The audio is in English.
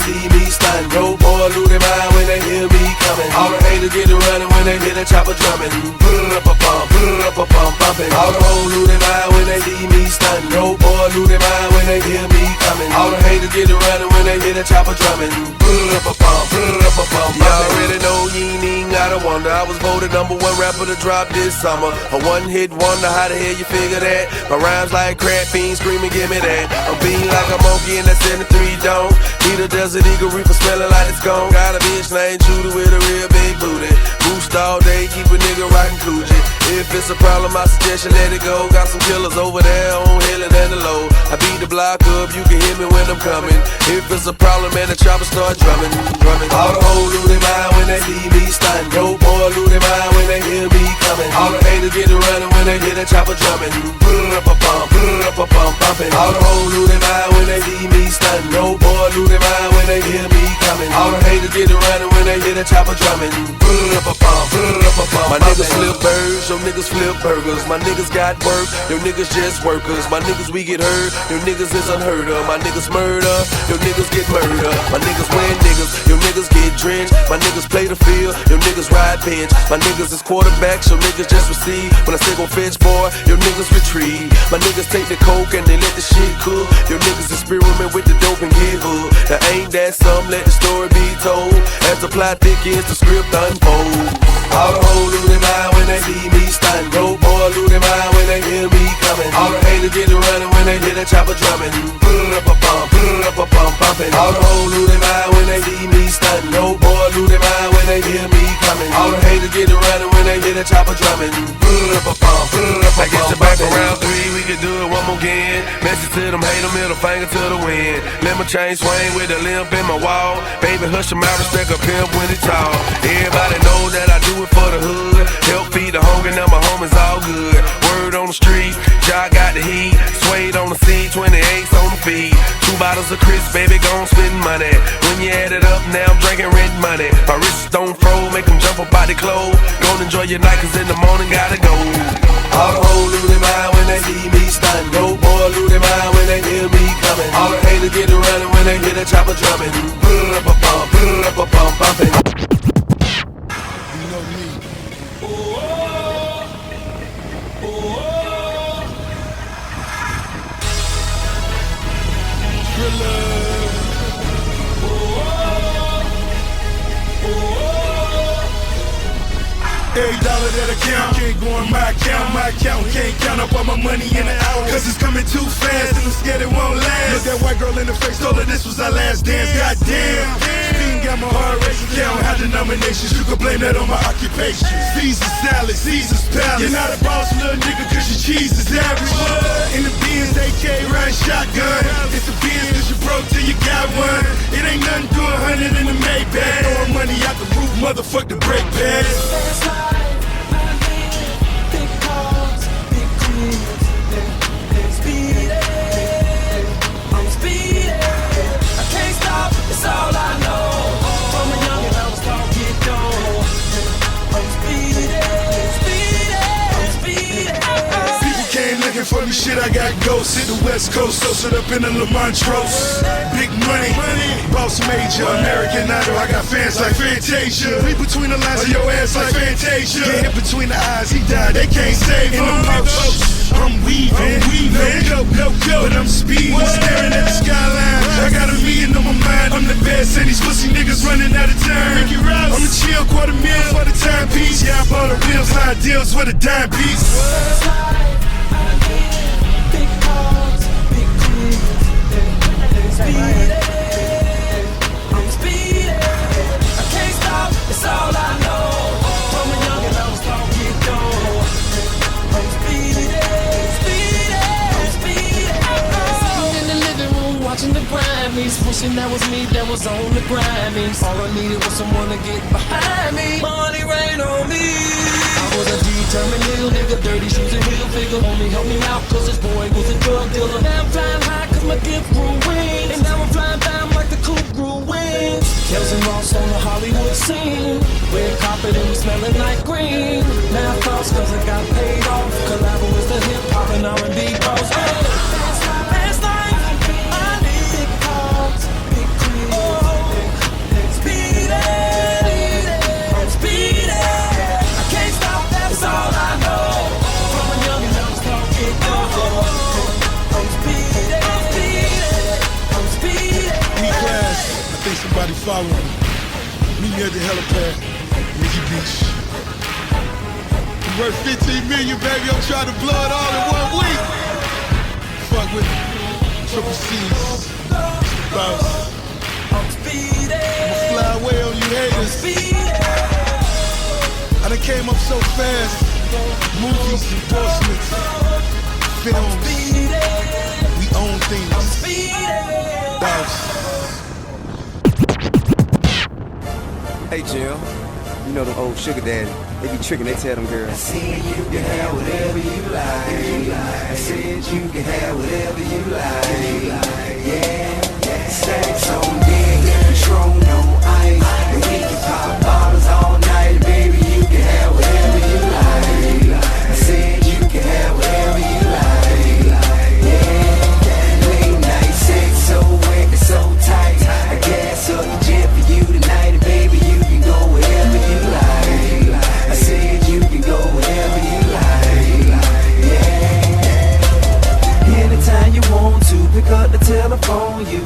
see me stun. Yo, boy, lose their mind when they hear me coming. All the haters get to running when they hear the chopper drumming. Bumping. All the hoes lose their mind when they see me stun. Yo, boy, lose their mind when they hear me coming. All the haters get to running when they hear the chopper drumming. Y'all already know you ain't even gotta wonder. I was voted #1 rapper to drop this summer. A one-hit wonder, how the hell you figure that? My rhymes like crap fiends screaming, give me that. I'm being like a monkey in that 73 dome. Need a desert eagle reaper smelling like it's gone. Got a bitch named Judy with a real big booty. Boost all day, keep a nigga rockin' Coogee. If it's a problem, I suggest you let it go. Got some killers over there on Hill and the low. I beat the block up, you can hear me when I'm coming. If it's a problem, man, the chopper start drumming. All the hoes lose their mind when they see me stun. Yo, boy, lose their mind when they hear me coming. All the haters get to running when they hear the chopper drumming. Bumping. All the hoes lose their mind when they see me stun. Yo, boy, lose their mind when they hear me coming. All the haters get to running when they hear the chopper drumming. My niggas flip birds, your niggas flip burgers. My niggas got work, your niggas just workers. My niggas we get hurt, your niggas is unheard of. My niggas murder, your niggas get murdered. My niggas win niggas, your niggas get drenched. My niggas play the field, your niggas ride bench. My niggas is quarterbacks, your niggas just receive. When I say go fetch boy, your niggas retrieve. My niggas take the coke and they let the shit cook. Your niggas experiment with the dope and get hooked. Now ain't that some, let the story be told. As the plot thickens, the script unfolds. All the hoes lose their mind when they see me stun. Yo, boy, lose their mind when they hear me coming. All the haters get to running when they hear the chopper drumming. Bumping. All the hoes lose their mind when they see me stun. Yo, boy, lose their mind when they hear me coming. All the haters get to running when they hear the chopper drumming. I guess the back around 3, we can do it one more again. Message to them haters, middle finger to the wind. Let my chain swing with a limp in my wall. Baby, hush him out, respect a pimp when he talk. Everybody knows that I do it for the hood. Help feed the hungry, now my homies all good. Word on the street, Jock got the heat. Suede on the seat, 28s on the feet. 2 bottles of Chris, baby, gon' spend money. When you add it up, now I'm drinking rent money. My wrists don't froze, make them jump up out the clothes. Gon' enjoy your night, cause in the morning gotta go. All the hoes lose their mind when they see me stun. Yo, boy, lose their mind when they hear me coming. All the haters get to running when they hear the chopper drumming. Bumping. Every dollar that I count can't go in my account. My account can't count up all my money in an hour, cause it's coming too fast and I'm scared it won't last. Look that white girl in the face, told her this was our last dance. Goddamn, Speeding got my heart racing. Count how denominations, you can blame that on my occupation. Caesar salad, Caesar's palace. You're not a boss, little nigga, cause your cheese is average. In the Benz, AK riding shotgun. It's a Benz, cause you broke till you got one. It ain't nothing to 100 in the Maybach. Throwing money out the roof, motherfuck the brake pads. It's all I know. From a youngin' I was taught to get going. I'm speeding. People came looking for me, shit, I got ghosts. Hit the West Coast, so sit up in the Lamontros. Big money, boss major, American Idol. I got fans like Fantasia. Read between the lines of your ass like Fantasia. Get hit between the eyes, he died, they can't save him. I'm weaving, no, but I'm speeding, staring at the skyline. I got a million on my mind, I'm the best, and these pussy niggas running out of time. I'm a chill, $250,000 for the timepiece. Yeah, I bought the wheels, high deals for the dime piece. Big cars, big cribs, speeding. I'm speeding. I can't stop, it's all I know. From a youngin' I was taught to get going. I'm speeding. Watching the Grammys, wishing that was me that was on the Grammys. All I needed was someone to get behind me. Money rain on me. I was a determined little nigga, dirty shoes and heel figure. Only help me out cause this boy was a drug dealer. Now I'm flying high cause my gift grew wings. And now I'm flying down like the coupe grew wings. Kells and Ross on the Hollywood scene. Red carpet and we smelling like green. Now thoughts cause I got paid off. Collabo is the hip hop and R&B boss. Fast life. Oh, Everybody follow me. Meet me at the helipad, Mickey Beach. We worth 15 million, baby. I'm trying to blow it all in 1 week. Fuck with me. Triple C's. Bounce. I'ma fly away on you haters. I done came up so fast. Movies, endorsements, films. We own things. Bounce. Hey Jill, you know them old sugar daddy. They be tricking, they tell them girls. I said you can have whatever you like. I said you can have whatever you like. Yeah, stacks on deck, Patron on ice. And we can pop bottles all night, baby. You can have whatever you like. I said you can have whatever you like. Yeah, late night sex so wet and so tight. I gas up the jet for you tonight, and baby you can go wherever you like. I said you can go wherever you like. Yeah. Anytime you want to, pick up the telephone, you